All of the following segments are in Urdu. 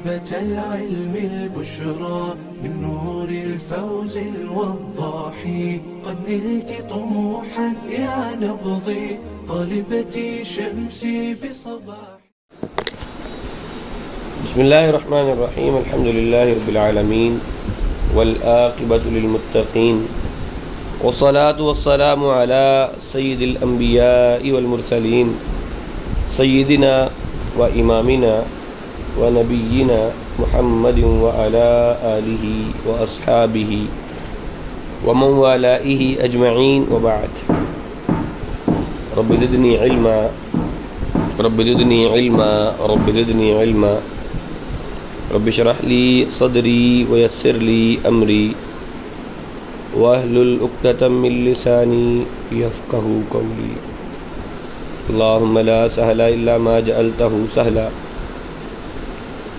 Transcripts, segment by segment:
طالبة العلم البشرى من نور الفوز الوضاح قد نلت طموحا يا نبضي طالبتي شمسي بصباح. بسم الله الرحمن الرحيم. الحمد لله رب العالمين والعاقبة للمتقين والصلاة والسلام على سيد الأنبياء والمرسلين سيدنا وإمامنا ونبينا محمد وعلى آله وأصحابه ومن والائه أجمعين وبعد. رب زدني علما رب زدني علما رب زدني علما رب اشرح لي صدري ويسر لي أمري واحلل عقدة من لساني يفقهوا قولي. اللهم لا سهل إلا ما جعلته سهلا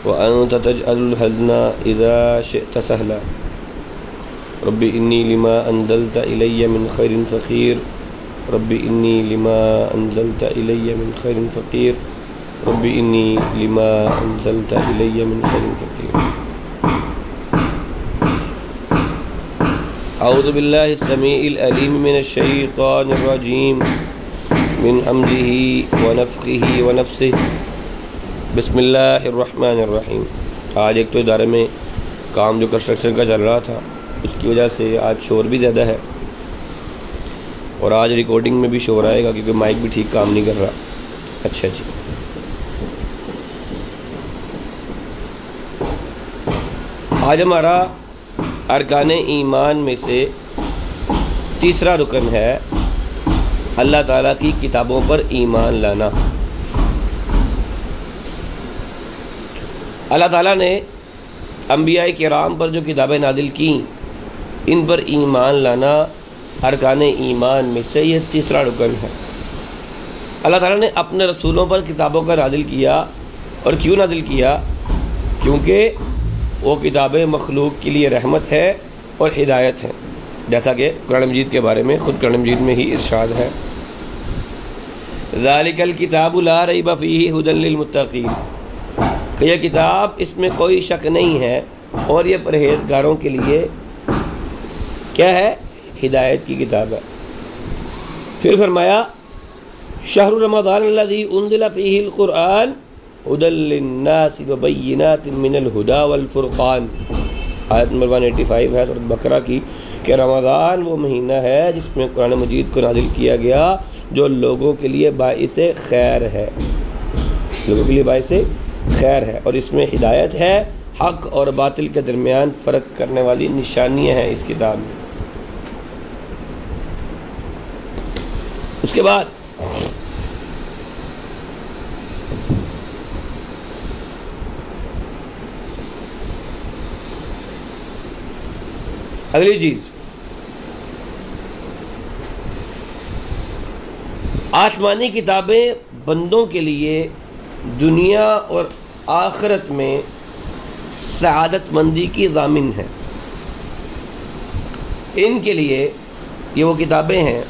وأنت تجعل الحزن إذا شئت سهلا. رب إني لما أنزلت إلي من خير فقير رب إني لما أنزلت إلي من خير فقير رب إني لما أنزلت إلي من خير فقير. أعوذ بالله السميع العليم من الشيطان الرجيم من حمده ونفخه ونفسه. بسم اللہ الرحمن الرحیم. آج ایک تو ادارے میں کام جو کنسٹرکشن کا چل رہا تھا اس کی وجہ سے آج شور بھی زیادہ ہے اور آج ریکارڈنگ میں بھی شور آئے گا کیونکہ مائک بھی ٹھیک کام نہیں کر رہا. اچھا جی، آج ہمارا ارکان ایمان میں سے تیسرا رکن ہے اللہ تعالیٰ کی کتابوں پر ایمان لانا. اللہ تعالیٰ نے انبیاء کرام پر جو کتابیں نازل کیں ان پر ایمان لانا ارکان ایمان میں سے یہ تیسرا رکن ہے. اللہ تعالیٰ نے اپنے رسولوں پر کتابوں کا نازل کیا. اور کیوں نازل کیا؟ کیونکہ وہ کتابیں مخلوق کے لیے رحمت ہے اور ہدایت ہے، جیسا کہ قرآن مجید کے بارے میں خود قرآن مجید میں ہی ارشاد ہے ذالک الکتاب لا ریب فیہ ھدی للمتقین، کہ یہ کتاب اس میں کوئی شک نہیں ہے اور یہ پرہیزگاروں کے لیے کیا ہے؟ ہدایت کی کتاب ہے. پھر فرمایا شہر رمضان الذی انزل فیہ القرآن ھدی للناس وبینات من الھدی والفرقان. آیت نمبر 185 ہے سورۃ بقرہ کی کہ رمضان وہ مہینہ ہے جس میں قرآن مجید کو نازل کیا گیا جو لوگوں کے لیے باعث خیر ہے، لوگوں کے لیے باعث خیر ہے، اور اس میں ہدایت ہے، حق اور باطل کے درمیان فرق کرنے والی نشانیاں ہیں اس کتاب میں. اس کے بعد اگلی چیز، آسمانی کتابیں بندوں کے لیے دنیا اور آخرت میں سعادت مندی کی ضامن ہیں. ان کے لیے یہ وہ کتابیں ہیں،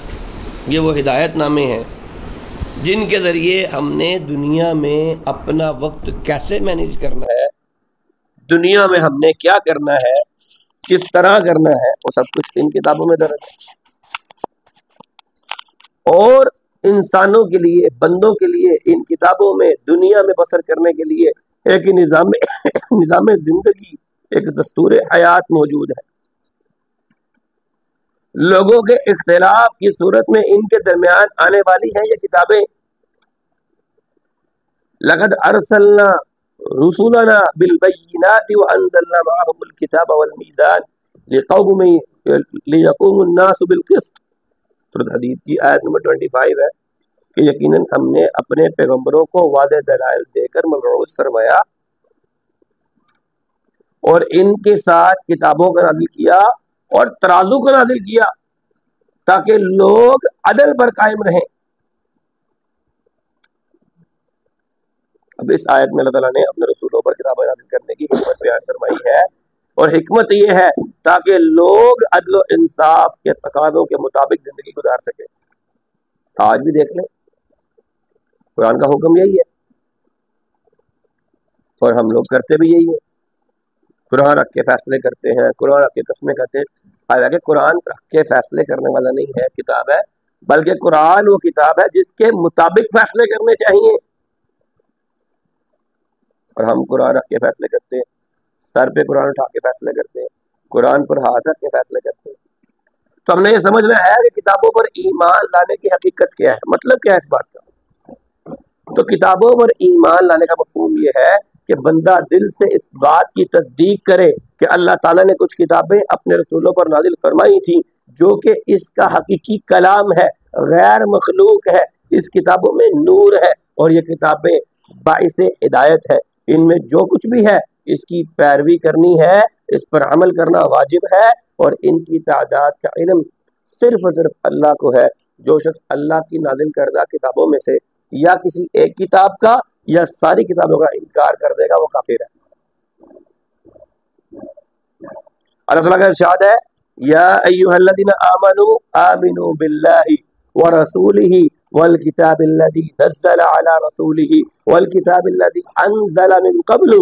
یہ وہ ہدایت نامے ہیں جن کے ذریعے ہم نے دنیا میں اپنا وقت کیسے مینیج کرنا ہے، دنیا میں ہم نے کیا کرنا ہے، کس طرح کرنا ہے، وہ سب کچھ ان کتابوں میں درج ہے. اور انسانوں کے لیے، بندوں کے لیے ان کتابوں میں دنیا میں بسر کرنے کے لیے ایک نظام زندگی، ایک دستور حیات موجود ہے. لوگوں کے اختلاف کی صورت میں ان کے درمیان آنے والی ہیں یہ کتابیں. لقد ارسلنا رسولنا بالبینات وانزلنا معهم الكتاب والمیزان لقوم لیقوم الناس بالقسط. سورۃ حدید کی آیت نمبر 25 ہے کہ یقیناً ہم نے اپنے پیغمبروں کو واضح دلائل دے کر مبعوث فرمایا اور ان کے ساتھ کتابوں کا نازل کیا اور ترازو کا نازل کیا تاکہ لوگ عدل پر قائم رہیں. اب اس آیت میں اللہ تعالیٰ نے اپنے رسولوں پر کتابیں نازل کرنے کی حکمت بیان فرمائی ہے، اور حکمت یہ ہے تاکہ لوگ عدل و انصاف کے تقاضوں کے مطابق زندگی گزار سکیں. آج بھی دیکھ لیں قرآن کا حکم یہی ہے. اور ہم لوگ کرتے بھی یہی ہیں، قرآن رکھ کے فیصلے کرتے ہیں، قرآن رکھ کے قسمیں کرتے ہیں۔ حالانکہ قرآن رکھ کے فیصلے کرنے والا نہیں ہے، کتاب ہے، بلکہ قرآن وہ کتاب ہے جس کے مطابق فیصلے کرنے چاہیے، اور ہم قرآن رکھ کے فیصلے کرتے ہیں، سر پہ قرآن اٹھا کے فیصلے کرتے ہیں، قرآن پر ہاتھ رکھ کے فیصلے کرتے ہیں۔ تو ہم نے یہ سمجھنا ہے کہ کتابوں پر ایمان لانے کی حقیقت کیا ہے، مطلب کیا ہے اس بات کا۔ تو کتابوں پر ایمان لانے کا مفہوم یہ ہے کہ بندہ دل سے اس بات کی تصدیق کرے کہ اللہ تعالیٰ نے کچھ کتابیں اپنے رسولوں پر نازل فرمائی تھیں جو کہ اس کا حقیقی کلام ہے، غیر مخلوق ہے، اس کتابوں میں نور ہے، اور یہ کتابیں باعث ہدایت ہے، ان میں جو کچھ بھی ہے اس کی پیروی کرنی ہے، اس پر عمل کرنا واجب ہے، اور ان کی تعداد کا علم صرف اور صرف اللہ کو ہے۔ جو شخص اللہ کی نازل کردہ کتابوں میں سے یا کسی ایک کتاب کا یا ساری کتابوں کا انکار کر دے گا وہ کافر ہے۔ اللہ تعالیٰ کا ارشاد ہے، یا ایھا الذین آمنوا آمنوا باللہ ورسولہ والکتاب الذی نزل علی رسولہ والکتاب الذی انزل من قبل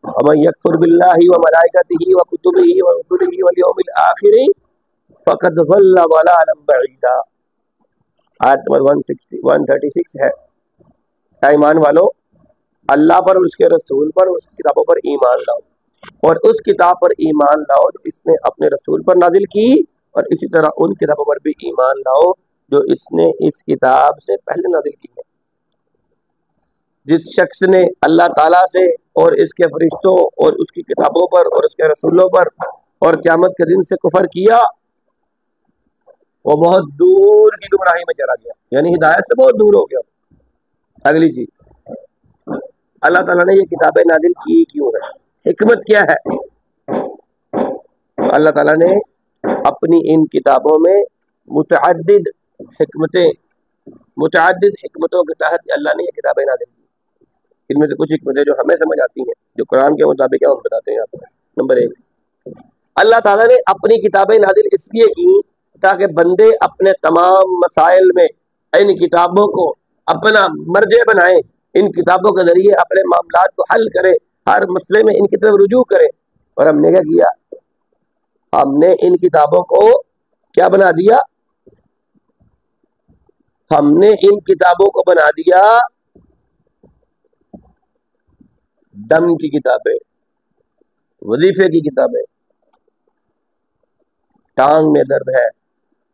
ومن یکفر باللہ وملائکتہ وکتبہ ورسلہ والیوم الآخر فقد ضل ضلالا بعیدا۔ آیت نمبر 136 ہے۔ اے ایمان والو، اللہ پر اور اس کے رسول پر اور اس کی کتابوں پر ایمان لاؤ، اور اس کتاب پر ایمان لاؤ جو اس نے اپنے رسول پر نازل کی، اور اسی طرح ان کتابوں پر بھی ایمان لاؤ جو اس نے اس کتاب سے پہلے نازل کی ہے۔ جس شخص نے اللہ تعالیٰ سے اور اس کے فرشتوں اور اس کی کتابوں پر اور اس کے رسولوں پر اور قیامت کے دن سے کفر کیا، وہ بہت دور کی گمراہی میں چلا گیا، یعنی ہدایت سے بہت دور ہو گیا۔ اگلی چیز، اللہ تعالیٰ نے یہ کتابیں نازل کی کیوں ہے، حکمت کیا ہے؟ تو اللہ تعالیٰ نے اپنی ان کتابوں میں متعدد حکمتوں کے تحت اللہ نے یہ کتابیں نازل کی۔ ان میں سے کچھ حکمتیں جو ہمیں سمجھ آتی ہیں، جو قرآن کے مطابق ہے، ہم بتاتے ہیں آپ کو۔ نمبر 1، اللہ تعالیٰ نے اپنی کتابیں نازل اس لیے کی تاکہ بندے اپنے تمام مسائل میں ان کتابوں کو اپنا مرجع بنائیں، ان کتابوں کے ذریعے اپنے معاملات کو حل کریں، ہر مسئلے میں ان کی طرف رجوع کریں۔ اور ہم نے کیا کیا؟ ہم نے ان کتابوں کو کیا بنا دیا؟ ہم نے ان کتابوں کو بنا دیا دم کی کتابیں، وظیفے کی کتابیں۔ ٹانگ میں درد ہے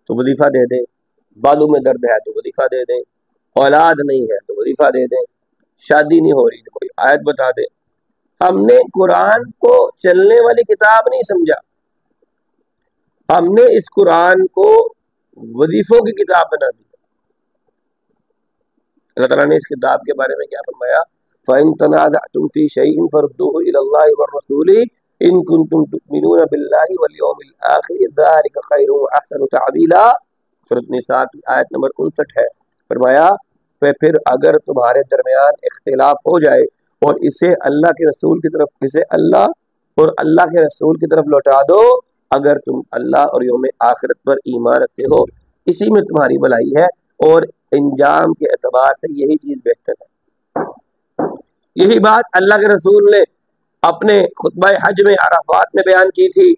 تو وظیفہ دے دیں، بالوں میں درد ہے تو وظیفہ دے دیں، اولاد نہیں ہے تو وظیفہ دے دیں، شادی نہیں ہو رہی تو کوئی آیت بتا دیں۔ ہم نے قرآن کو چلنے والی کتاب نہیں سمجھا، ہم نے اس قرآن کو وظیفوں کی کتاب بنا دی۔ اللہ تعالیٰ نے اس کتاب کے بارے میں کیا فرمایا؟ فَإِن تَنَازَعْتُمْ فِي شَيْءٍ فَرُدُّوهُ إِلَى اللَّهِ وَالرَّسُولِ إِن كُنتُمْ تُؤْمِنُونَ بِاللَّهِ وَالْيَوْمِ الْآخِرِ ذَلِكَ خَيْرٌ وَأَحْسَنُ تَعْوِيلًا۔ سورۃ نساء کی آیت نمبر 59 ہے۔ فرمایا پھر اگر تمہارے درمیان اختلاف ہو جائے اور اسے اللہ کے رسول کی طرف اللہ اور اللہ کے رسول کی طرف لوٹا دو، اگر تم اللہ اور یوم آخرت پر ایمان رکھتے ہو، اسی میں تمہاری بھلائی ہے، اور انجام کے اعتبار سے یہی چیز بہتر ہے۔ یہی بات اللہ کے رسول نے اپنے خطبہ حج میں عرفات میں بیان کی تھی،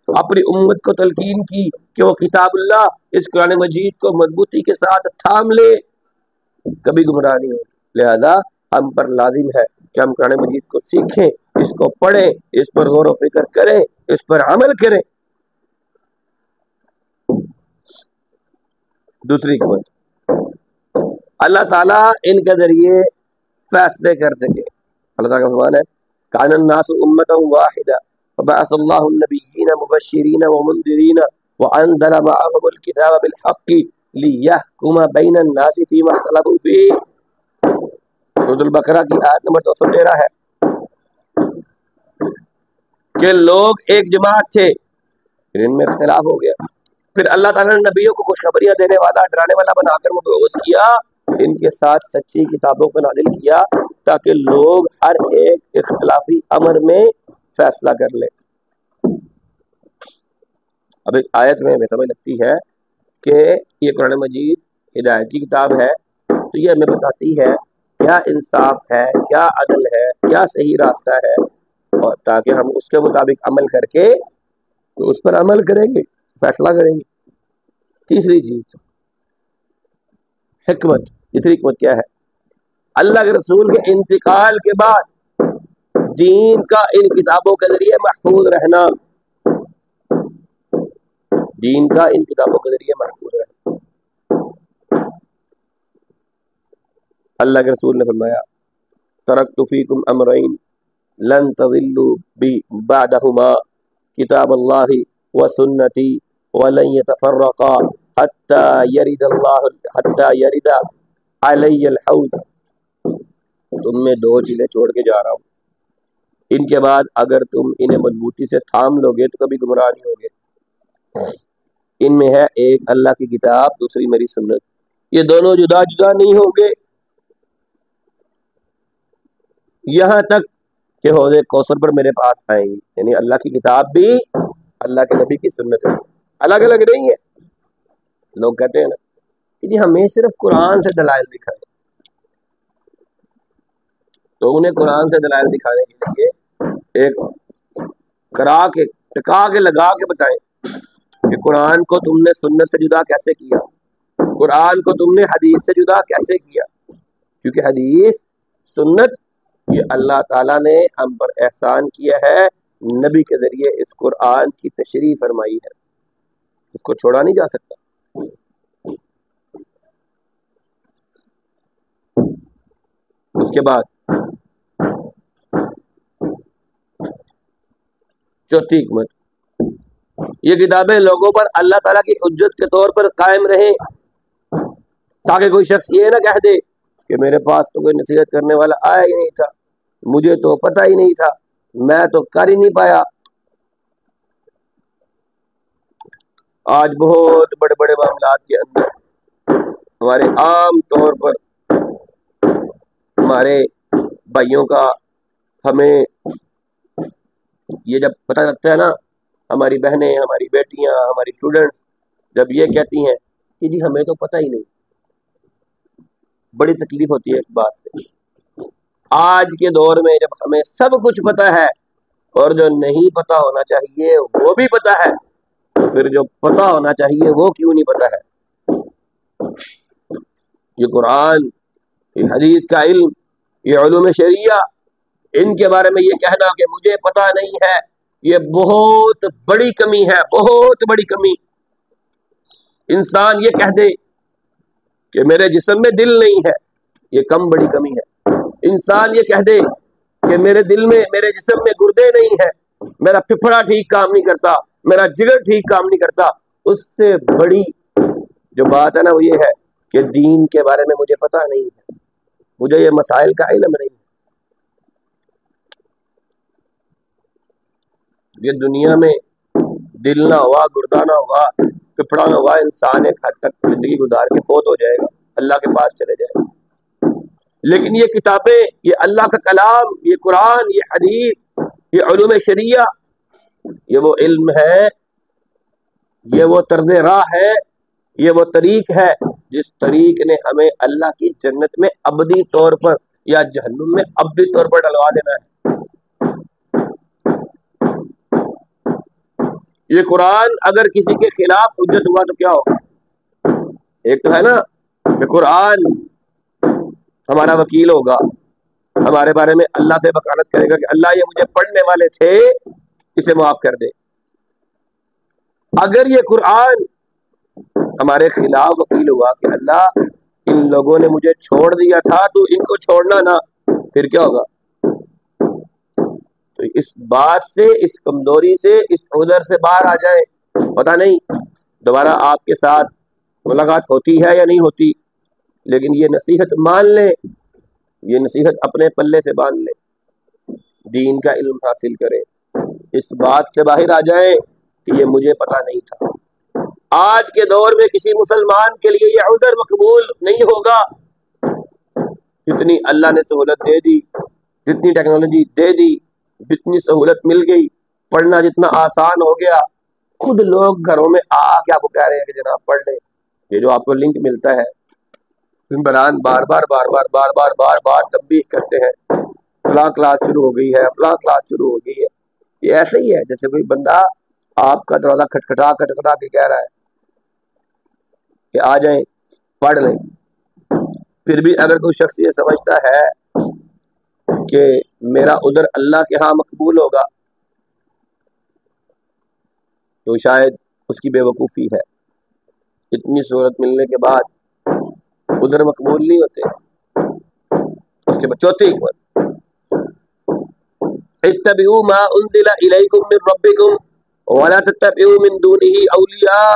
اپنی امت کو تلقین کی کہ وہ کتاب اللہ، اس قرآن مجید کو مضبوطی کے ساتھ تھام لے، کبھی گمراہ نہیں ہو۔ لہذا ہم پر لازم ہے کہ ہم قرآن مجید کو سیکھیں، اس کو پڑھیں، اس پر غور و فکر کریں، اس پر عمل کریں۔ دوسری حکمت، اللہ تعالیٰ ان کے ذریعے فیصلے کر سکے۔ اللہ تعالیٰ کا فرمان ہے کان الناس امۃ واحدہ فبعث اللہ النبیین مبشرین ومنذرین وانزل معهم الکتاب بالحق لیحکم بین الناس فیما اختلفوا فیہ۔ سورۃ البقرہ کی آیت نمبر 213 ہے کہ لوگ ایک جماعت تھے، پھر ان میں اختلاف ہو گیا، پھر اللہ تعالیٰ نے نبیوں کو خوشخبریاں دینے والا، ڈرانے والا بنا کر مبعوث کیا، ان کے ساتھ سچی کتابوں کو نازل کیا تاکہ لوگ ہر ایک اختلافی امر میں فیصلہ کر لیں۔ اب اس آیت میں ہمیں سمجھ لگتی ہے کہ یہ قرآن مجید ہدایت کی کتاب ہے، تو یہ ہمیں بتاتی ہے کیا انصاف ہے، کیا عدل ہے، کیا صحیح راستہ ہے، اور تاکہ ہم اس کے مطابق عمل کر کے اس پر عمل کریں گے، فیصلہ کریں گے۔ تیسری چیز حکمت، تیسری حکمت کیا ہے؟ اللہ کے رسول کے انتقال کے بعد دین کا ان کتابوں کے ذریعے محفوظ رہنا، دین کا ان کتابوں کے ذریعے محفوظ رہنا۔ اللہ کے رسول نے فرمایا ترکت فیکم امرین لن تضلوا بعدہما کتاب اللہ و سنتی ولن یتفرقا حتی یرد علی الحوض۔ تم میں دو چیزیں چھوڑ کے جا رہا ہوں، ان کے بعد اگر تم انہیں مضبوطی سے تھام لو گے تو کبھی گمراہ نہیں ہوگے۔ ان میں ہے ایک اللہ کی کتاب، دوسری میری سنت، یہ دونوں جدا جدا نہیں ہوں گے یہاں تک کہ حوض کوثر پر میرے پاس آئیں گی۔ یعنی اللہ کی کتاب بھی، اللہ کے نبی کی سنت ہے، الگ الگ نہیں ہے۔ لوگ کہتے ہیں نا کہ جی ہمیں صرف قرآن سے دلائل دکھائیں، تو انہیں قرآن سے دلائل دکھانے کے لیے ایک ٹکا کے لگا کے بتائیں کہ قرآن کو تم نے سنت سے جدا کیسے کیا، قرآن کو تم نے حدیث سے جدا کیسے کیا، کیونکہ حدیث سنت یہ اللہ تعالیٰ نے ہم پر احسان کیا ہے، نبی کے ذریعے اس قرآن کی تشریح فرمائی ہے، اس کو چھوڑا نہیں جا سکتا۔ اس کے بعد چوتھی حکمت، یہ کتابیں لوگوں پر اللہ تعالیٰ کی حجت کے طور پر قائم رہیں، تاکہ کوئی شخص یہ نہ کہہ دے کہ میرے پاس تو کوئی نصیحت کرنے والا آیا ہی نہیں تھا، مجھے تو پتہ ہی نہیں تھا، میں تو کر ہی نہیں پایا۔ آج بہت بڑے بڑے معاملات کے اندر ہمارے عام طور پر ہمارے بھائیوں کا، ہمیں یہ جب پتہ لگتا ہے نا، ہماری بہنیں، ہماری بیٹیاں، ہماری اسٹوڈنٹس جب یہ کہتی ہیں کہ جی ہمیں تو پتہ ہی نہیں، بڑی تکلیف ہوتی ہے اس بات سے۔ آج کے دور میں جب ہمیں سب کچھ پتہ ہے اور جو نہیں پتہ ہونا چاہیے وہ بھی پتہ ہے، پھر جو پتہ ہونا چاہیے وہ کیوں نہیں پتہ ہے؟ یہ قرآن، یہ حدیث کا علم، یہ علوم شریعہ، ان کے بارے میں یہ کہنا کہ مجھے پتہ نہیں ہے، یہ بہت بڑی کمی ہے، بہت بڑی کمی۔ انسان یہ کہہ دے کہ میرے جسم میں دل نہیں ہے، یہ کم بڑی کمی ہے۔ انسان یہ کہہ دے کہ میرے دل میں، میرے جسم میں گردے نہیں ہے، میرا پھپھڑا ٹھیک کام نہیں کرتا، میرا جگر ٹھیک کام نہیں کرتا، اس سے بڑی جو بات ہے نا وہ یہ ہے کہ دین کے بارے میں مجھے پتہ نہیں ہے، مجھے یہ مسائل کا علم نہیں ہے۔ یہ دنیا میں دل نہ ہوا، گردہ نہ ہوا، پھپھڑا نہ ہوا، انسان ایک حد تک زندگی گزار کے فوت ہو جائے گا، اللہ کے پاس چلے جائے گا۔ لیکن یہ کتابیں، یہ اللہ کا کلام، یہ قرآن، یہ حدیث، یہ علوم شریعہ، یہ وہ علم ہے، یہ وہ طرز راہ ہے، یہ وہ طریق ہے جس طریق نے ہمیں اللہ کی جنت میں ابدی طور پر یا جہنم میں ابدی طور پر ڈلوا دینا ہے۔ یہ قرآن اگر کسی کے خلاف حجت ہوا تو کیا ہوگا؟ ایک تو ہے نا کہ قرآن ہمارا وکیل ہوگا، ہمارے بارے میں اللہ سے وکالت کرے گا کہ اللہ یہ مجھے پڑھنے والے تھے، اسے معاف کر دے۔ اگر یہ قرآن ہمارے خلاف وکیل ہوا کہ اللہ ان لوگوں نے مجھے چھوڑ دیا تھا تو ان کو چھوڑنا نہ، پھر کیا ہوگا؟ تو اس بات سے، اس کمزوری سے، اس عذر سے باہر آ جائیں، پتہ نہیں دوبارہ آپ کے ساتھ ملاقات ہوتی ہے یا نہیں ہوتی، لیکن یہ نصیحت مان لیں، یہ نصیحت اپنے پلے سے باندھ لیں، دین کا علم حاصل کریں، اس بات سے باہر آ جائیں کہ یہ مجھے پتہ نہیں تھا۔ آج کے دور میں کسی مسلمان کے لیے یہ عذر مقبول نہیں ہوگا۔ جتنی اللہ نے سہولت دے دی، جتنی ٹیکنالوجی دے دی، جتنی سہولت مل گئی، پڑھنا جتنا آسان ہو گیا، خود لوگ گھروں میں آ کے آپ کو کہہ رہے ہیں کہ جناب پڑھ لیں، یہ جو آپ کو لنک ملتا ہے ممبران بار بار تنبیہ کرتے ہیں فلاں کلاس شروع ہو گئی ہے، فلاں کلاس شروع ہو گئی ہے. یہ ایسے ہی ہے جیسے کوئی بندہ آپ کا دروازہ کھٹکھٹا کے کہہ رہا ہے کہ آ جائیں پڑھ لیں. پھر بھی اگر کوئی شخص یہ سمجھتا ہے کہ میرا ادھر اللہ کے ہاں مقبول ہوگا تو شاید اس کی بے وقوفی ہے. اتنی صورت ملنے کے بعد ادھر مقبول نہیں ہوتے. اس کے بعد چوتھی حکمت اتبعوا ما انزل الیکم من ربکم ولا تتبعوا من دونه اولیاء.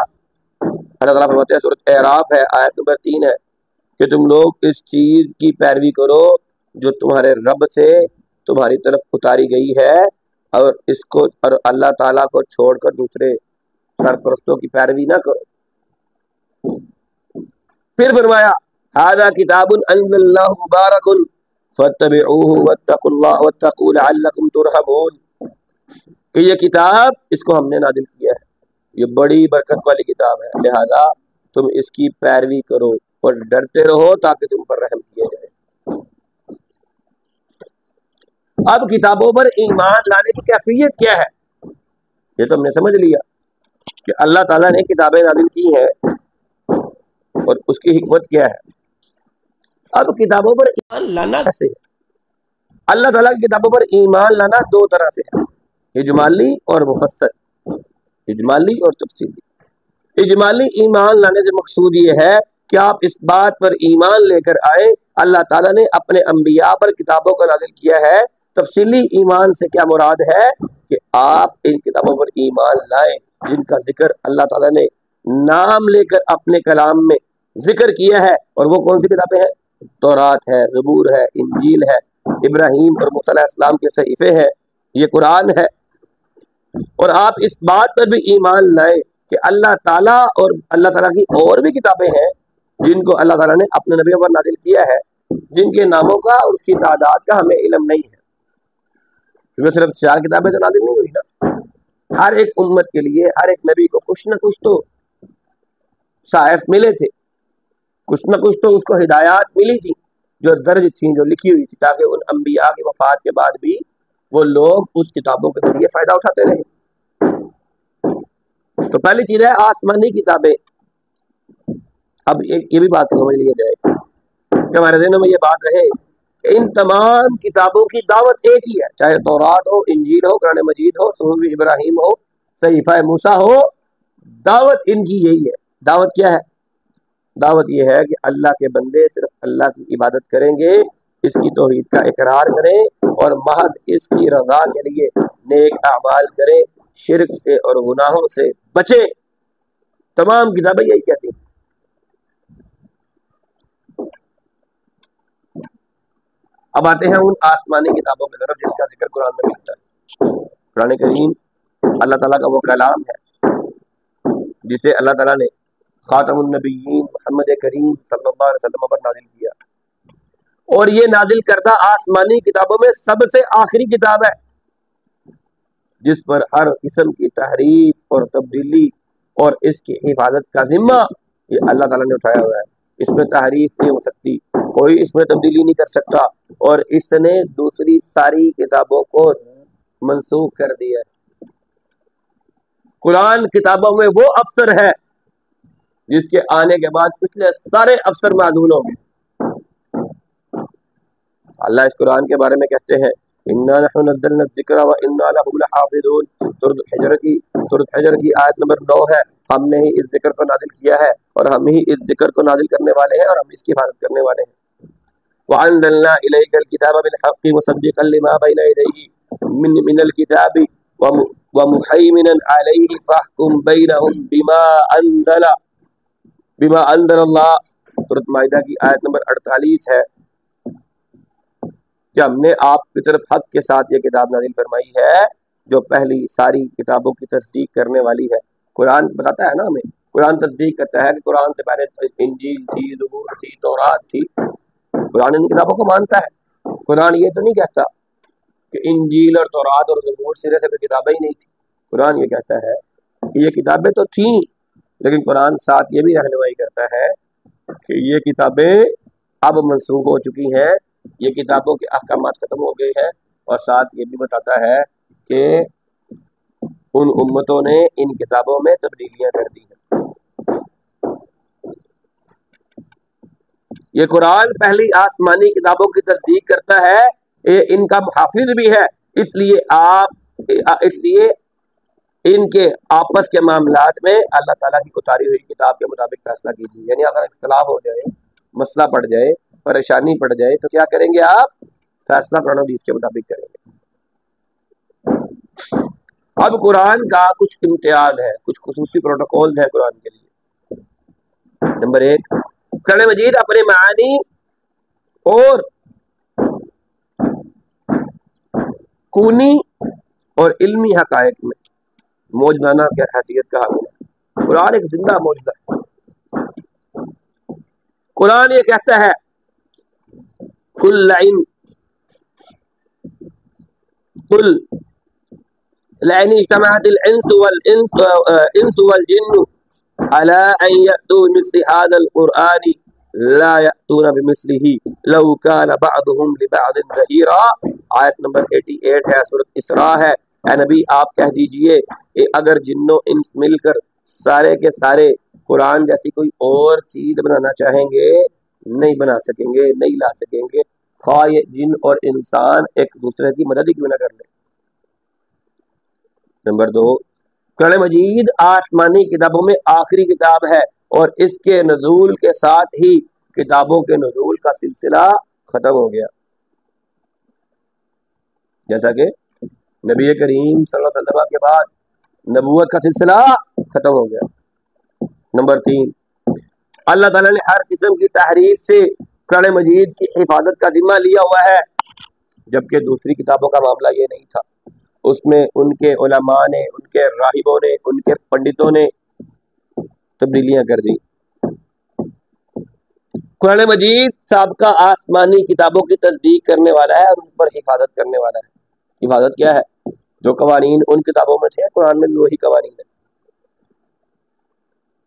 اللہ تعالیٰ فرماتے ہیں سورۃ اعراف ہے آیت نمبر 3 ہے کہ تم لوگ اس چیز کی پیروی کرو جو تمہارے رب سے تمہاری طرف اتاری گئی ہے اور اس کو اور اللہ تعالیٰ کو چھوڑ کر دوسرے سرپرستوں کی پیروی نہ کرو. پھر فرمایا ھذا کتاب انزلناہ مبارک فاتبعوہ واتقوا اللہ واتقوا لعلکم ترحمون. کہ یہ کتاب اس کو ہم نے نازل کیا ہے، یہ بڑی برکت والی کتاب ہے، لہذا تم اس کی پیروی کرو اور ڈرتے رہو تاکہ تم پر رحم کیا جائے. اب کتابوں پر ایمان لانے کی کیفیت کیا ہے یہ تو ہم نے سمجھ لیا کہ اللہ تعالیٰ نے کتابیں نازل کی ہیں اور اس کی حکمت کیا ہے. اب کتابوں پر ایمان لانا کیسے ہے؟ اللہ تعالیٰ کی کتابوں پر ایمان لانا دو طرح سے ہے، اجمالی اور مفصل، اجمالی اور تفصیلی. اجمالی ایمان لانے سے مقصود یہ ہے کہ آپ اس بات پر ایمان لے کر آئے اللہ تعالیٰ نے اپنے انبیاء پر کتابوں کو نازل کیا ہے. تفصیلی ایمان سے کیا مراد ہے کہ آپ ان کتابوں پر ایمان لائیں جن کا ذکر اللہ تعالیٰ نے نام لے کر اپنے کلام میں ذکر کیا ہے. اور وہ کون سی کتابیں ہیں؟ تورات ہے، زبور ہے، انجیل ہے، ابراہیم اور موسیٰ علیہ السلام کے صحیفے ہیں، یہ قرآن ہے. اور آپ اس بات پر بھی ایمان لائیں کہ اللہ تعالیٰ اور اللہ تعالیٰ کی اور بھی کتابیں ہیں جن کو اللہ تعالیٰ نے اپنے نبیوں پر نازل کیا ہے، جن کے ناموں کا اور اس کی تعداد کا ہمیں علم نہیں ہے. کیونکہ صرف 4 کتابیں تو نازل نہیں ہوئی نا. ہر ایک امت کے لیے ہر ایک نبی کو کچھ نہ کچھ تو صحائف ملے تھے، کچھ نہ کچھ تو اس کو ہدایات ملی تھی جو درج تھیں، جو لکھی ہوئی تھی، تاکہ ان انبیاء کی وفات کے بعد بھی وہ لوگ اس کتابوں کے ذریعے فائدہ اٹھاتے رہے. تو پہلی چیز ہے آسمانی کتابیں. اب یہ بھی بات سمجھ لیا جائے کہ ہمارے ذہن میں یہ بات رہے کہ ان تمام کتابوں کی دعوت ایک ہی ہے، چاہے تورات ہو، انجیل ہو، قرآن مجید ہو، صحف ابراہیم ہو، صحیفہ موسیٰ ہو، دعوت ان کی یہی ہے. دعوت کیا ہے؟ دعوت یہ ہے کہ اللہ کے بندے صرف اللہ کی عبادت کریں گے، اس کی توحید کا اقرار کریں اور محض اس کی رضا کے لیے نیک اعمال کریں، شرک سے اور گناہوں سے بچیں. تمام کتابیں یہی کہتی ہیں. اب آتے ہیں ان آسمانی کتابوں کی طرف جس کا ذکر قرآن میں ملتا ہے. قرآن کریم اللہ تعالیٰ کا وہ کلام ہے جسے اللہ تعالیٰ نے خاتم النبیین محمد کریم صلی اللہ علیہ وسلم پر نازل کیا، اور یہ نازل کردہ آسمانی کتابوں میں سب سے آخری کتاب ہے جس پر ہر قسم کی تحریف اور تبدیلی اور اس کی حفاظت کا ذمہ یہ اللہ تعالیٰ نے اٹھایا ہوا ہے. اس میں تحریف نہیں ہو سکتی، کوئی اس میں تبدیلی نہیں کر سکتا، اور اس نے دوسری ساری کتابوں کو منسوخ کر دیا ہے. قرآن کتابوں میں وہ افسر ہے جس کے آنے کے بعد پچھلے سارے افسر معدول ہوں گے. اللہ اس قرآن کے بارے میں کہتے ہیں اِنَّا نَحْنُ نَزَّلْنَا الذِّكْرَ وَإِنَّا لَهُ لَحَافِظُونَ. سورۃ حجر کی آیت نمبر 9 ہے. ہم نے ہی اس ذکر کو نازل کیا ہے اور ہم ہی اس ذکر کو نازل کرنے والے ہیں اور ہم اس کی حفاظت کرنے والے ہیں. وَأَنزَلْنَا إِلَيْكَ الْكِتَابَ بِالْحَقِّ مُصَدِّقًا لِمَا بَيْنَ يَدَيْهِ مِنَ الْكِتَابِ وَمُحَيْمِنًا عَلَيْهِ فَاحْكُم بَيْنَهُم بِمَا أَنزَلَ اللَّهُ. سورۃ مائدہ کی آیت نمبر 48 ہے کہ ہم نے آپ کی طرف حق کے ساتھ یہ کتاب نازل فرمائی ہے جو پہلی ساری کتابوں کی تصدیق کرنے والی ہے. قرآن بتاتا ہے نا ہمیں، قرآن تصدیق کرتا ہے کہ قرآن سے پہلے انجیل تھی، زبور تھی، تورات تھی. قرآن ان کتابوں کو مانتا ہے. قرآن یہ تو نہیں کہتا کہ انجیل اور تورات اور زبور سرے سے کوئی کتابیں ہی نہیں تھی. قرآن یہ کہتا ہے کہ یہ کتابیں تو تھیں، لیکن قرآن ساتھ یہ بھی رہنمائی کرتا ہے کہ یہ کتابیں اب منسوخ ہو چکی ہیں، یہ کتابوں کے احکامات ختم ہو گئے ہیں، اور ساتھ یہ بھی بتاتا ہے کہ ان امتوں نے ان کتابوں میں تبدیلیاں کر دی ہیں۔ یہ قرآن پہلی آسمانی کتابوں کی تصدیق کرتا ہے، ان کا محافظ بھی ہے، اس لیے ان کے آپس کے معاملات میں اللہ تعالیٰ کی اتاری ہوئی کتاب کے مطابق فیصلہ کیجیے۔ یعنی اگر اختلاف ہو جائے، مسئلہ پڑ جائے، پریشانی پڑ جائے، تو کیا کریں گے آپ؟ فیصلہ قرآن و حدیث کے مطابق کریں گے۔ اب قرآن کا کچھ امتیاز ہے، کچھ خصوصی پروٹوکول ہے قرآن کے لیے۔ نمبر 1، قرآن مجید اپنے معانی اور کونی اور علمی حقائق میں موجزانہ کی حیثیت کا حامل ہے۔ قرآن ایک زندہ معجزہ ہے۔ قرآن یہ کہتا ہے قل لئن اجتمعت الانس والجن على ان يأتوا بمثل هذا القرآن لا يأتون بمثله لو كان بعضهم لبعض ظهيرا۔ آیت نمبر 88 ہے، سورۃ اسراء ہے۔ اے نبی آپ کہہ دیجئے کہ اگر جن و انس مل کر سارے کے سارے قرآن جیسی کوئی اور چیز بنانا چاہیں گے، نہیں بنا سکیں گے، نہیں لا سکیں گے، خواہ یہ جن اور انسان ایک دوسرے کی مدد ہی کیوں نہ کر لیں۔ نمبر 2، قرآن مجید آسمانی کتابوں میں آخری کتاب ہے، اور اس کے نزول کے ساتھ ہی کتابوں کے نزول کا سلسلہ ختم ہو گیا، جیسا کہ نبی کریم صلی اللہ علیہ وسلم کے بعد نبوت کا سلسلہ ختم ہو گیا۔ نمبر 3، اللہ تعالیٰ نے ہر قسم کی تحریف سے قرآن مجید کی حفاظت کا ذمہ لیا ہوا ہے، جبکہ دوسری کتابوں کا معاملہ یہ نہیں تھا۔ اس میں ان کے علماء نے، ان کے راہبوں نے، ان کے پنڈتوں نے تبدیلیاں کر دی۔ قرآن مجید سابقہ آسمانی کتابوں کی تصدیق کرنے والا ہے اور ان پر حفاظت کرنے والا ہے۔ حفاظت کیا ہے؟ جو قوانین ان کتابوں میں تھے، قرآن میں بھی وہی قوانین ہیں۔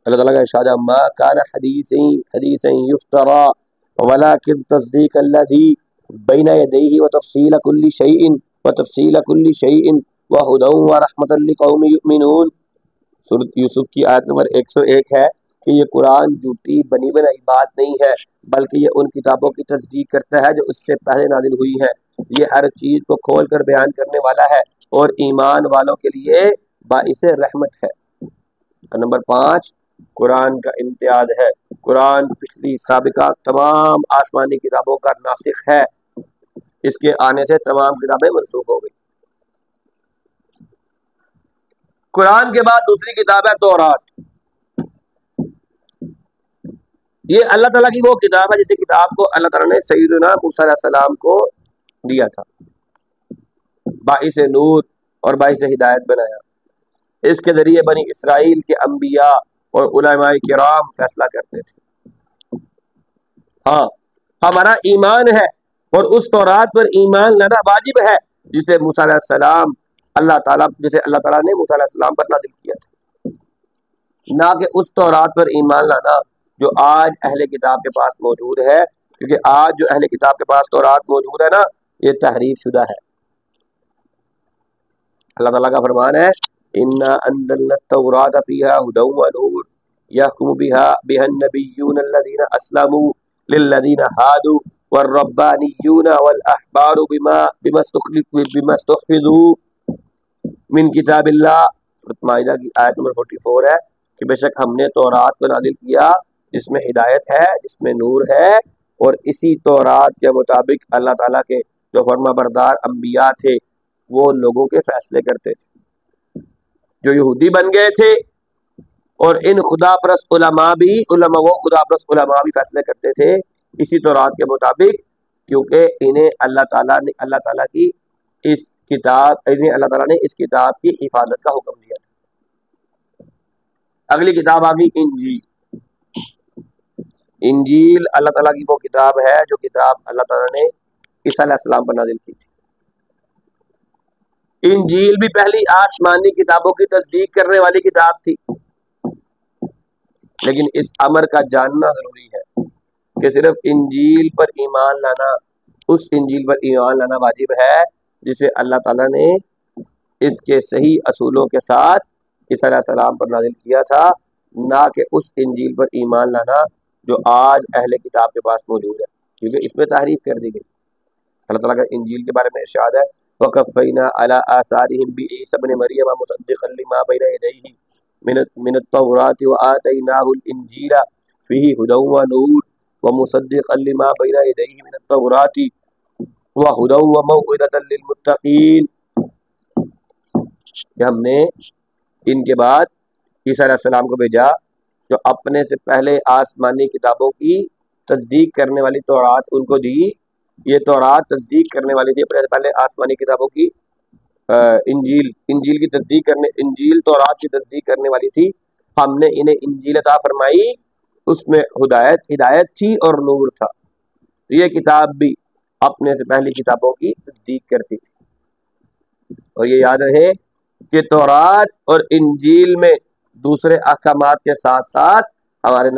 اللہ تعالیٰ کا ارشاد ہے ما کان حدیثا یفترا ولکن تصدیق الذی بین یدیہ وتفصیل کل شیء وہدی ورحمۃ لقوم یؤمنون۔ سورۃ یوسف کی آیت نمبر 101 ہے کہ یہ قرآن جھوٹی بنی بنائی بات نہیں ہے، بلکہ یہ ان کتابوں کی تصدیق کرتا ہے جو اس سے پہلے نازل ہوئی ہیں۔ یہ ہر چیز کو کھول کر بیان کرنے والا ہے اور ایمان والوں کے لیے باعث رحمت ہے۔ نمبر 5، قرآن کا امتیاز ہے، قرآن پچھلی سابقہ تمام آسمانی کتابوں کا ناسخ ہے، اس کے آنے سے تمام کتابیں منسوخ ہو گئی۔ قرآن کے بعد دوسری کتاب ہے تورات۔ یہ اللہ تعالیٰ کی وہ کتاب ہے جس کتاب کو اللہ تعالیٰ نے سیدنا موسیٰ علیہ السلام کو دیا تھا، باعث نور اور باعث ہدایت بنایا۔ اس کے ذریعے بنی اسرائیل کے انبیاء اور علماء کرام فیصلہ کرتے تھے۔ ہاں، ہمارا ایمان ہے اور اس تورات پر ایمان لانا واجب ہے جسے موسیٰ علیہ السلام اللہ تعالیٰ نے موسیٰ علیہ السلام پر نازل کیا تھا، نہ کہ اس تورات پر ایمان لانا جو آج اہل کتاب کے پاس موجود ہے، کیونکہ آج جو اہل کتاب کے پاس تورات موجود ہے نا، یہ تحریف شدہ ہے۔ اللہ تعالیٰ کا فرمان ہے اِنَّا أَنزَلْنَا التَّوْرَاةَ فِيهَا هُدًى وَنُورٌ يَحْكُمُ بِهَا النَّبِيُّونَ الَّذِينَ أَسْلَمُوا لِلَّذِينَ هَادُوا وَالرَّبَّانِيُّونَ وَالْأَحْبَارُ بِمَا اسْتُحْفِظُوا مِنْ كِتَابِ اللَّهِ۔ مائدہ کی آیت نمبر 44 ہے کہ بے شک ہم نے تورات کو نازل کیا جس میں ہدایت ہے، جس میں نور ہے، اور اسی تورات کے مطابق اللہ تعالیٰ کے جو فرما بردار انبیاء تھے وہ لوگوں کے فیصلے کرتے تھے۔ جو یہودی بن گئے تھے اور ان خدا پرست علماء بھی فیصلے کرتے تھے اسی تورات کے مطابق، کیونکہ انہیں اللہ تعالیٰ نے اس کتاب کی حفاظت کا حکم دیا تھا۔ اگلی کتاب آ گئی انجیل اللہ تعالیٰ کی وہ کتاب ہے جو کتاب اللہ تعالیٰ نے عیسیٰ علیہ السلام پر نازل کی تھی۔ انجیل بھی پہلی آسمانی کتابوں کی تصدیق کرنے والی کتاب تھی، لیکن اس امر کا جاننا ضروری ہے کہ صرف انجیل پر ایمان لانا، اس انجیل پر ایمان لانا واجب ہے جسے اللہ تعالیٰ نے اس کے صحیح اصولوں کے ساتھ عیسیٰ علیہ السلام پر نازل کیا تھا، نہ کہ اس انجیل پر ایمان لانا جو آج اہل کتاب کے پاس موجود ہے، کیونکہ اس میں تحریف کر دی گئی۔ اللہ تعالیٰ کا انجیل کے بارے میں ارشاد ہے وَقَفَّيْنَا عَلَىٰ آثَارِهِمْ بِعِيسَىٰ ابْنِ مَرْيَمَ مُصَدِّقًا لِمَا بَيْنَ يَدَيْهِ مِنَ التَّوْرَاةِ وَآتَيْنَاهُ الْإِنجِيلَ فِيهِ هُدًى وَنُورٌ وَمُصَدِّقًا لِمَا بَيْنَ يَدَيْهِ مِنَ التَّوْرَاةِ وَهُدًى وَمَوْعِظَةً لِّلْمُتَّقِينَ، کہ ہم نے ان کے بعد عیسیٰ علیہ السلام کو بھیجا جو اپنے سے پہلے آسمانی کتابوں کی تصدیق کرنے والی تورات ان کو دی۔ یہ تورات تصدیق کرنے والی تھی اپنے سے پہلے آسمانی کتابوں کی، انجیل کی تصدیق کرنے، انجیل تورات کی تصدیق کرنے والی تھی۔ ہم نے انہیں انجیل عطا فرمائی، اس میں ہدایت تھی اور نور تھا۔ یہ کتاب بھی اپنے سے پہلی کتابوں کی تصدیق کرتی تھی۔ اور یہ یاد رہے کہ تورات اور انجیل میں دوسرے احکامات کے ساتھ ساتھ ہمارے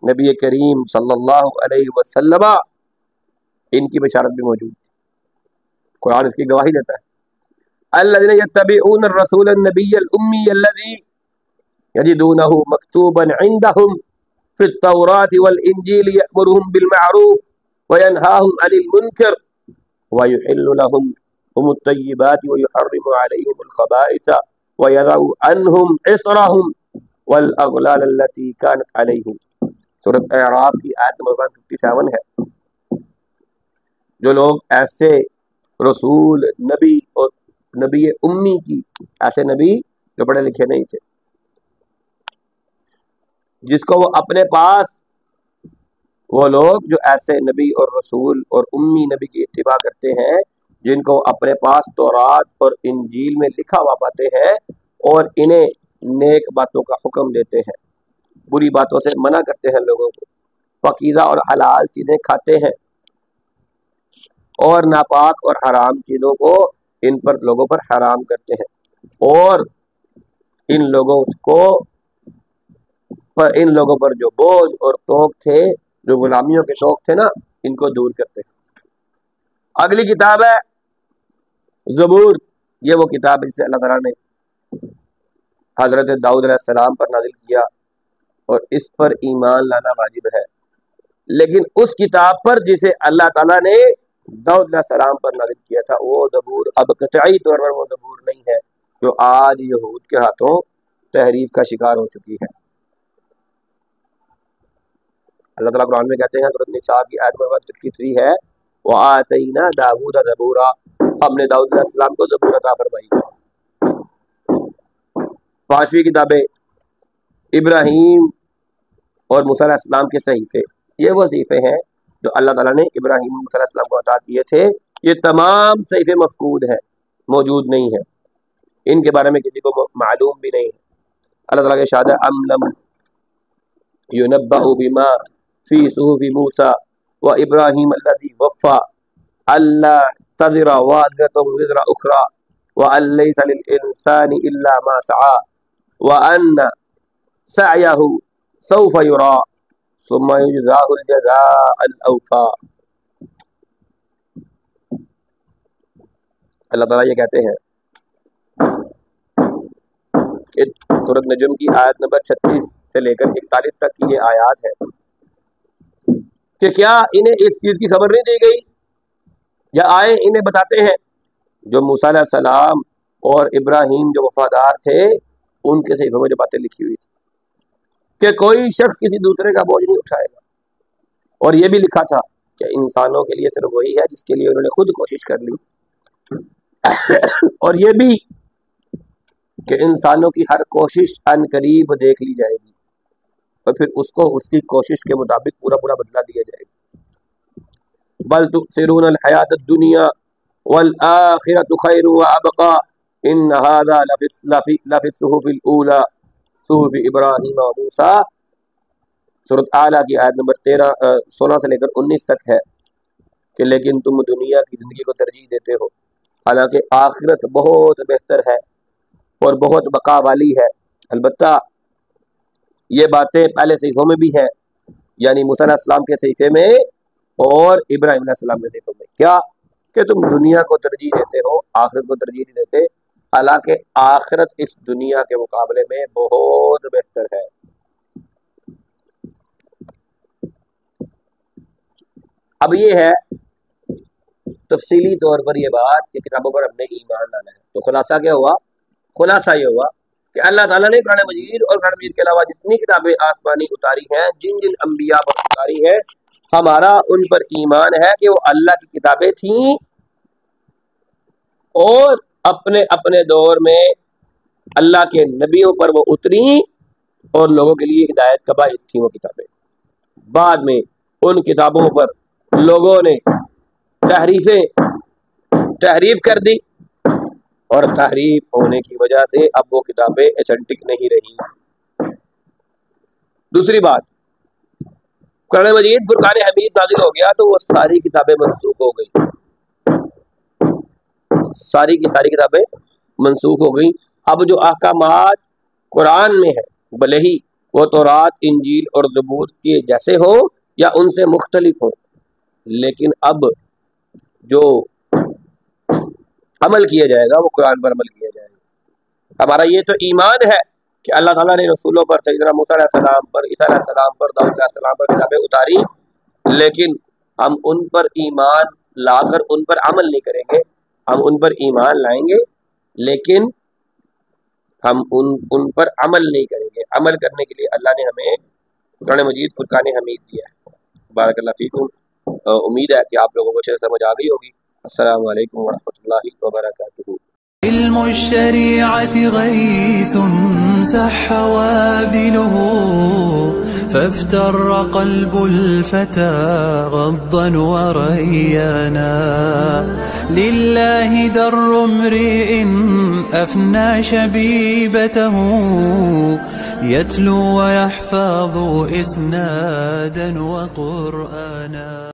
نبی کریم صلی اللہ علیہ وسلم ان کی بشارت بھی موجود ہے، قرآن اس کی گواہی دیتا ہے۔ الذین یتبعون الرسول النبی الامی الذی یجدونہ مکتوبا عندہم فی التوراۃ والانجیل یأمرہم بالمعروف وینہاہم عن المنکر ویحل لہم الطیبات ویحرم علیہم الخبائث ویضع عنہم عصرہم والاغلال التي كانت علیہم۔ سورۃ اعراف کی آیت نمبر 157 ہے۔ جو لوگ ایسے رسول نبی اور نبی امی کی، ایسے نبی جو پڑھے لکھے نہیں تھے، جس کو وہ اپنے پاس، وہ لوگ جو ایسے نبی اور رسول اور امی نبی کی اتباع کرتے ہیں جن کو اپنے پاس تورات اور انجیل میں لکھا ہوا پاتے ہیں، اور انہیں نیک باتوں کا حکم دیتے ہیں، بری باتوں سے منع کرتے ہیں، لوگوں کو پاکیزہ اور حلال چیزیں کھاتے ہیں، اور ناپاک اور حرام چیزوں کو ان پر لوگوں پر حرام کرتے ہیں، اور ان لوگوں پر جو بوجھ اور توق تھے، جو غلامیوں کے شوق تھے نا، ان کو دور کرتے ہیں۔ اگلی کتاب ہے زبور۔ یہ وہ کتاب ہے جسے اللہ تعالیٰ نے حضرت داؤد علیہ السلام پر نازل کیا، اور اس پر ایمان لانا واجب ہے۔ لیکن اس کتاب پر جسے اللہ تعالیٰ نے داؤد علیہ السلام پر نازل کیا تھا، وہ زبور اب قطعی طور پر وہ زبور نہیں ہے جو آج یہود کے ہاتھوں تحریف کا شکار ہو چکی ہے۔ اللہ تعالیٰ قرآن میں کہتے ہیں، سورۃ النساء کی آیت نمبر 63 ہے، وَآتَيْنَا دَاوُودَ زَبُورًا، ہم نے داؤد علیہ السلام کو زبور عطا فرمائی۔ 5ویں کتابیں ابراہیم اور موسیٰ علیہ السلام کے صحیفے، یہ وظیفے ہیں جو اللہ تعالیٰ نے ابراہیم اور موسیٰ علیہ السلام کو عطا کیے تھے۔ یہ تمام صحیفے مفقود ہیں، موجود نہیں ہیں، ان کے بارے میں کسی کو معلوم بھی نہیں ہے۔ اللہ تعالیٰ کے ارشاد ہے ام لم ينبأ بما في صحف موسى وإبراهيم الذي وفى ألا تزر وازرة وزر أخرى وأن ليس للإنسان إلا ما سعى وأن سعيه سوف يرى ثم يجزاه الجزاء الأوفى۔ اللہ تعالیٰ یہ کہتے ہیں کہ سورۃ نجم کی آیت نمبر 36 سے لے کر 41 تک کی یہ آیات ہے کہ کیا انہیں اس چیز کی خبر نہیں دی گئی، یا آئے انہیں بتاتے ہیں جو موسیٰ علیہ السلام اور ابراہیم جو وفادار تھے ان کے صحیفوں میں جو باتیں لکھی ہوئی تھی کہ کوئی شخص کسی دوسرے کا بوجھ نہیں اٹھائے گا، اور یہ بھی لکھا تھا کہ انسانوں کے لیے صرف وہی ہے جس کے لیے انہوں نے خود کوشش کر لی، اور یہ بھی کہ انسانوں کی ہر کوشش ان قریب دیکھ لی جائے گی، اور پھر اس کو اس کی کوشش کے مطابق پورا بدلہ دیا جائے گا۔ بل تؤثرون الحیات الدنیا والآخرۃ خیر وابقى ان هذا لفی الصحف الاولى صحف ابراہیم و موسیٰ۔ سورۃ اعلیٰ کی آیت نمبر 16 سے لے کر 19 تک ہے کہ لیکن تم دنیا کی زندگی کو ترجیح دیتے ہو، حالانکہ آخرت بہت بہتر ہے اور بہت بقا والی ہے۔ البتہ یہ باتیں پہلے صحیفوں میں بھی ہیں یعنی موسیٰ علیہ السلام کے صحیفے میں اور ابراہیم علیہ السلام کے صحیفے میں، کیا کہ تم دنیا کو ترجیح دیتے ہو، آخرت کو ترجیح نہیں دیتے، حالانکہ آخرت اس دنیا کے مقابلے میں بہت بہتر ہے۔ اب یہ ہے تفصیلی طور پر یہ بات کہ کتابوں پر ہم نے ایمان لانا ہے، تو خلاصہ کیا ہوا؟ خلاصہ یہ ہوا کہ اللہ تعالیٰ نے قرآن مجید اور قرآن مجید کے علاوہ جتنی کتابیں آسمانی اتاری ہیں، جن جن انبیاء پر اتاری ہیں، ہمارا ان پر ایمان ہے کہ وہ اللہ کی کتابیں تھیں اور اپنے اپنے دور میں اللہ کے نبیوں پر وہ اتری اور لوگوں کے لیے ہدایت کا باعث تھیں وہ کتابیں۔ بعد میں ان کتابوں پر لوگوں نے تحریف کر دی، اور تحریف ہونے کی وجہ سے اب وہ کتابیں ایتھنٹک نہیں رہی۔ دوسری بات، قرآن مجید فرقان حمید نازل ہو گیا تو وہ ساری کتابیں منسوخ ہو گئی، ساری کی ساری کتابیں منسوخ ہو گئی۔ اب جو احکامات قرآن میں ہے، بھلے ہی وہ تورات، انجیل اور زبور کے جیسے ہو یا ان سے مختلف ہو، لیکن اب جو عمل کیا جائے گا وہ قرآن پر عمل کیا جائے گا۔ ہمارا یہ تو ایمان ہے کہ اللہ تعالیٰ نے رسولوں پر، سیدنا موسیٰ علیہ السلام پر، عیسیٰ علیہ السلام پر، داؤد علیہ السلام پر کتابیں اتاری، لیکن ہم ان پر ایمان لا کر ان پر عمل نہیں کریں گے۔ ہم ان پر ایمان لائیں گے لیکن ہم ان پر عمل نہیں کریں گے۔ عمل کرنے کے لیے اللہ نے ہمیں قرآن مجید فرقان حمید دیا ہے۔ بارک اللہ فیکم۔ امید ہے کہ آپ لوگوں کو اچھے سے سمجھ آ گئی ہوگی۔ السلام علیکم ورحمۃ اللہ وبرکاتہ۔ علم الشريعة غيث سح وابله، فافتر قلب الفتى غضا وريانا، لله در امرئ أفنى شبيبته، يتلو ويحفظ إسنادا وقرآنا۔